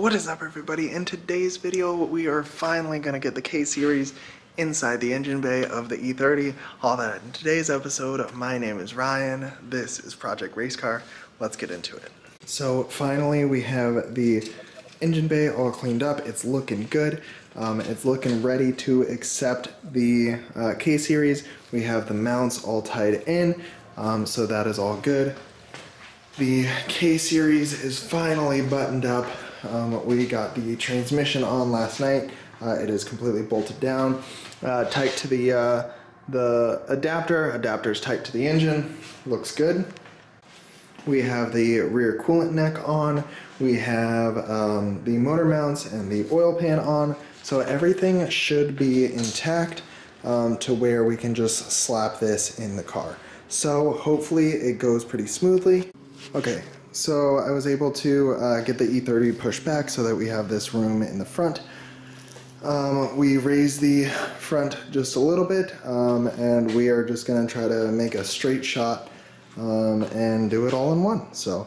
What is up, everybody? In today's video we are finally going to get the K-Series inside the engine bay of the E30. All that in today's episode. My name is Ryan, this is Project Race Car. Let's get into it. So finally we have the engine bay all cleaned up. It's looking good. It's looking ready to accept the K-Series. We have the mounts all tied in, so that is all good. The K-Series is finally buttoned up. We got the transmission on last night. It is completely bolted down, tight to the adapter. Adapter's tight to the engine. Looks good. We have the rear coolant neck on. We have the motor mounts and the oil pan on. So everything should be intact to where we can just slap this in the car. So hopefully it goes pretty smoothly. Okay, so I was able to get the E30 pushed back so that we have this room in the front. We raised the front just a little bit, and we are just going to try to make a straight shot and do it all in one. So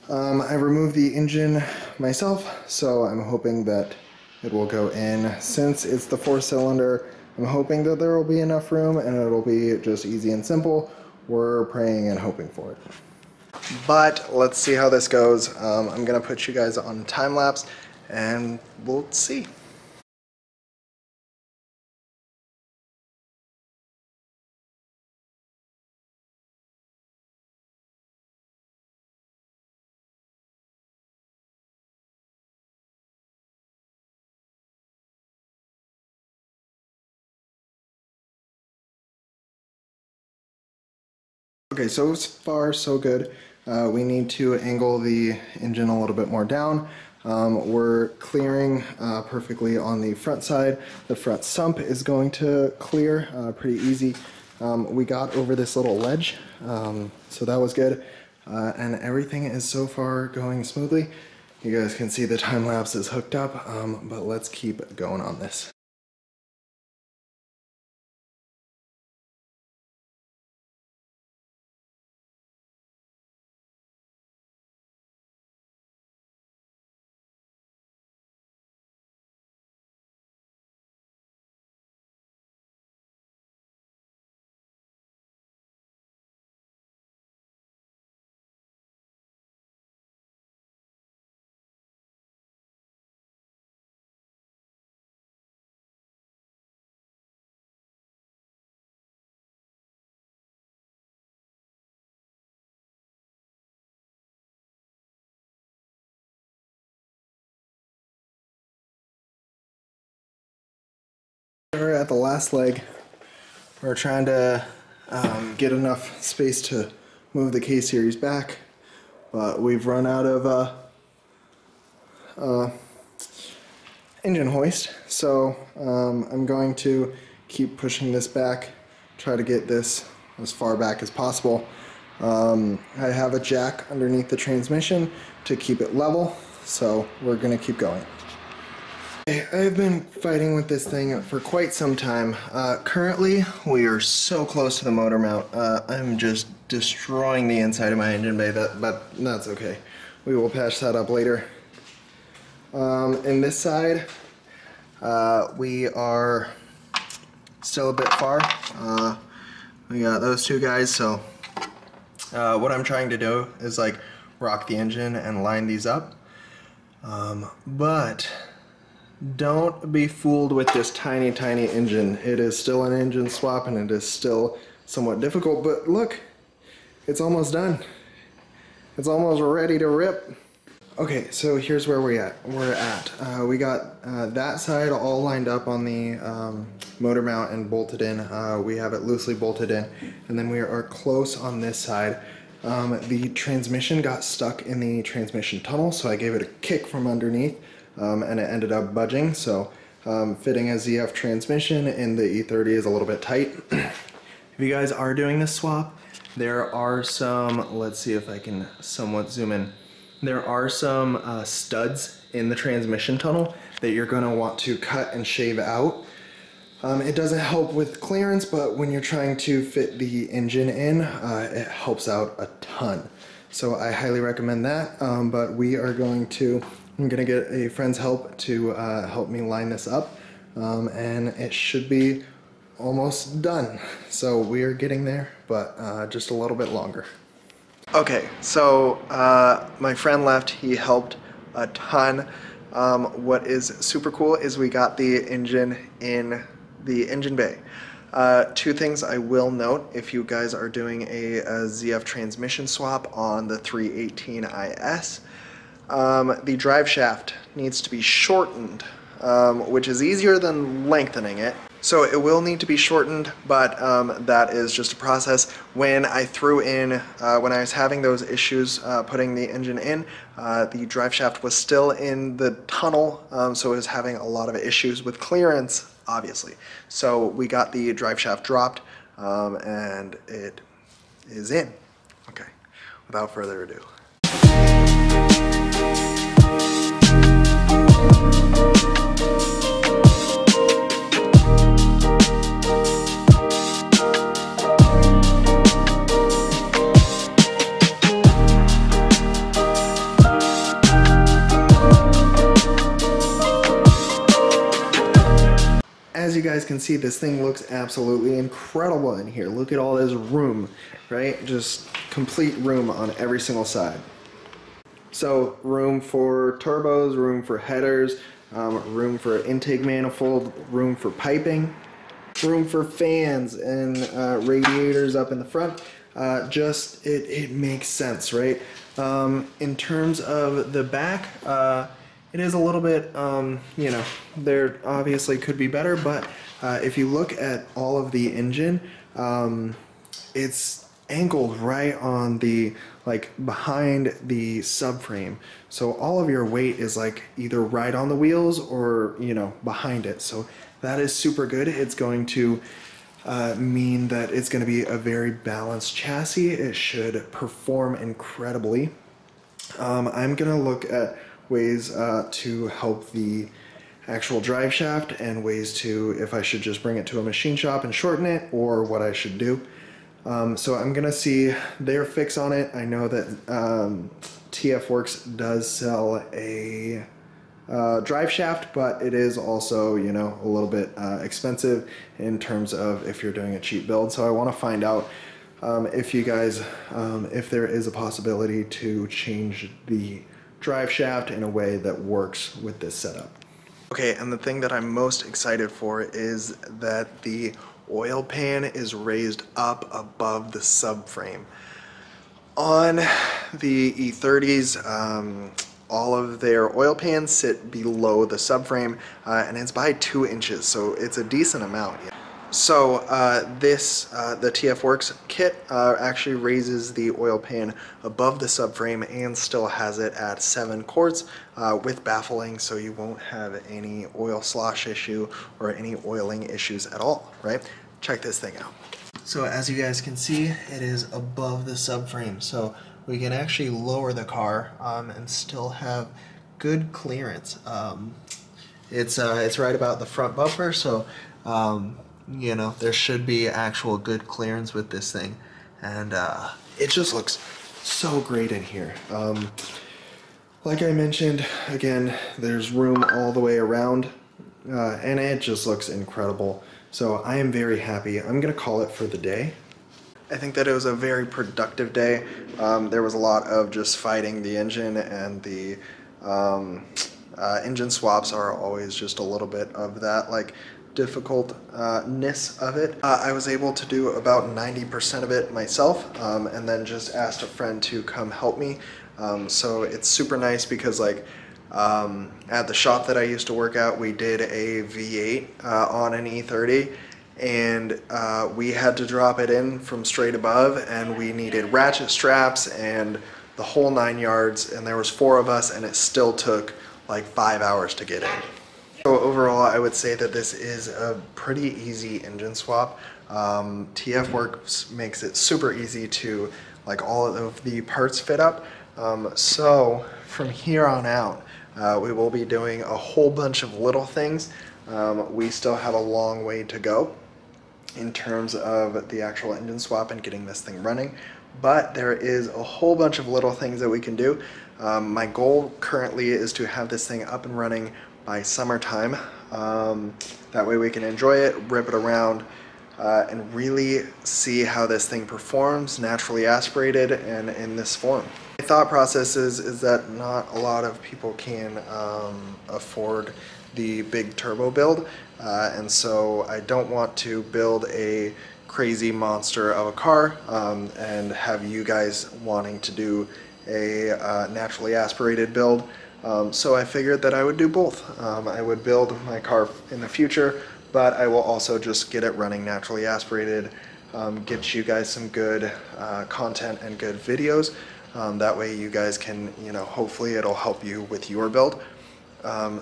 I removed the engine myself, so I'm hoping that it will go in. Since it's the 4-cylinder, I'm hoping that there will be enough room and it'll be just easy and simple. We're praying and hoping for it. But let's see how this goes. I'm gonna put you guys on time lapse and we'll see. Okay, so far so good. We need to angle the engine a little bit more down. We're clearing perfectly on the front side. The front sump is going to clear pretty easy. We got over this little ledge, so that was good. And everything is so far going smoothly. You guys can see the time lapse is hooked up, but let's keep going on this. We're at the last leg. We're trying to get enough space to move the K-Series back, but we've run out of engine hoist, so I'm going to keep pushing this back, try to get this as far back as possible. I have a jack underneath the transmission to keep it level, so we're going to keep going. I've been fighting with this thing for quite some time. Currently, we are so close to the motor mount. I'm just destroying the inside of my engine bay, but that's okay. We will patch that up later. In this side, we are still a bit far. We got those two guys, so what I'm trying to do is like rock the engine and line these up. But don't be fooled with this tiny engine. It is still an engine swap and it is still somewhat difficult, but look, it's almost done. It's almost ready to rip. Okay, so here's where we got that side all lined up on the motor mount and bolted in. We have it loosely bolted in, and then we are close on this side. The transmission got stuck in the transmission tunnel, so I gave it a kick from underneath. And it ended up budging, so fitting a ZF transmission in the E30 is a little bit tight. If you guys are doing this swap, there are some, let's see if I can somewhat zoom in, there are some studs in the transmission tunnel that you're going to want to cut and shave out. It doesn't help with clearance, but when you're trying to fit the engine in, it helps out a ton. So I highly recommend that, but we are going to I'm gonna get a friend's help to help me line this up, and it should be almost done. So we are getting there, but just a little bit longer. Okay, so my friend left. He helped a ton. What is super cool is we got the engine in the engine bay. Two things I will note if you guys are doing a ZF transmission swap on the 318 IS. The drive shaft needs to be shortened, which is easier than lengthening it. So it will need to be shortened, but that is just a process. When I threw in, when I was having those issues putting the engine in, the drive shaft was still in the tunnel, so it was having a lot of issues with clearance, obviously. So we got the drive shaft dropped, and it is in. Okay, without further ado. As you guys can see, this thing looks absolutely incredible in here. Look at all this room, right? Just complete room on every single side. So room for turbos, room for headers, room for intake manifold, room for piping, room for fans and radiators up in the front. It makes sense, right? In terms of the back, it is a little bit, you know, there obviously could be better, but if you look at all of the engine, it's angled right on the, like, behind the subframe. So all of your weight is like either right on the wheels or, you know, behind it. So that is super good. It's going to mean that it's going to be a very balanced chassis. It should perform incredibly. I'm going to look at ways to help the actual drive shaft and ways to, if I should just bring it to a machine shop and shorten it, or what I should do. So I'm gonna see their fix on it. I know that TF Works does sell a drive shaft, but it is also, you know, a little bit expensive in terms of if you're doing a cheap build. So I want to find out if you guys, if there is a possibility to change the drive shaft in a way that works with this setup. Okay, and the thing that I'm most excited for is that the oil pan is raised up above the subframe. On the E30s, all of their oil pans sit below the subframe, and it's by 2 inches, so it's a decent amount. So the TF Works kit actually raises the oil pan above the subframe and still has it at 7 quarts with baffling, so you won't have any oil slosh issue or any oiling issues at all, right? Check this thing out. So as you guys can see, it is above the subframe, so we can actually lower the car and still have good clearance. It's right about the front bumper, so you know, there should be actual good clearance with this thing, and it just looks so great in here. Like I mentioned, again, there's room all the way around, and it just looks incredible. So I am very happy. I'm gonna call it for the day. I think that it was a very productive day. There was a lot of just fighting the engine, and the engine swaps are always just a little bit of that, like, difficultness of it. I was able to do about 90% of it myself, and then just asked a friend to come help me. So it's super nice because, like, at the shop that I used to work at, we did a V8 on an E30, and we had to drop it in from straight above, and we needed ratchet straps and the whole 9 yards, and there was 4 of us, and it still took like 5 hours to get in. So overall, I would say that this is a pretty easy engine swap. TF Works makes it super easy to, like, all of the parts fit up. So from here on out, we will be doing a whole bunch of little things. We still have a long way to go in terms of the actual engine swap and getting this thing running, but there is a whole bunch of little things that we can do. My goal currently is to have this thing up and running by summertime. That way we can enjoy it, rip it around, and really see how this thing performs naturally aspirated and in this form. My thought process is that not a lot of people can afford the big turbo build, and so I don't want to build a crazy monster of a car and have you guys wanting to do a naturally aspirated build. So I figured that I would do both. I would build my car in the future, but I will also just get it running naturally aspirated, get you guys some good content and good videos. That way you guys can, hopefully it'll help you with your build.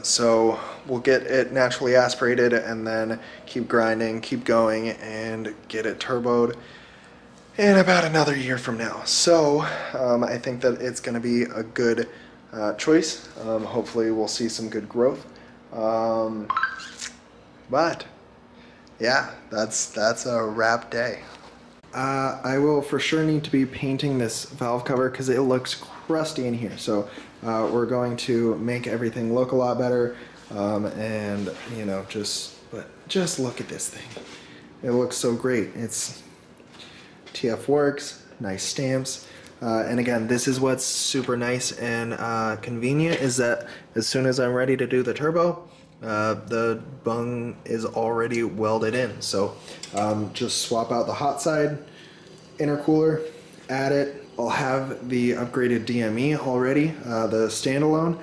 So we'll get it naturally aspirated and then keep grinding, keep going, and get it turboed in about another year from now. So I think that it's going to be a good choice. Hopefully we'll see some good growth. But yeah, that's a wrap day. I will for sure need to be painting this valve cover because it looks crusty in here. So we're going to make everything look a lot better, and just look at this thing. It looks so great. It's TF Works, nice stamps, and again, this is what's super nice and convenient is that as soon as I'm ready to do the turbo, the bung is already welded in. So just swap out the hot side intercooler, add it. I'll have the upgraded DME already, the standalone,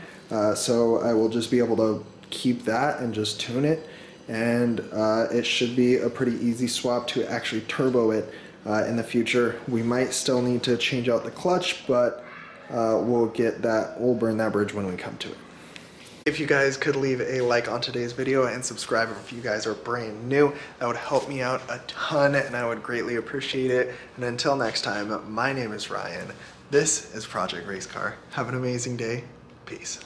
so I will just be able to keep that and just tune it, and it should be a pretty easy swap to actually turbo it in the future. We might still need to change out the clutch, but we'll burn that bridge when we come to it. If you guys could leave a like on today's video and subscribe if you guys are brand new, that would help me out a ton and I would greatly appreciate it. And until next time, my name is Ryan. This is Project Race Car. Have an amazing day. Peace.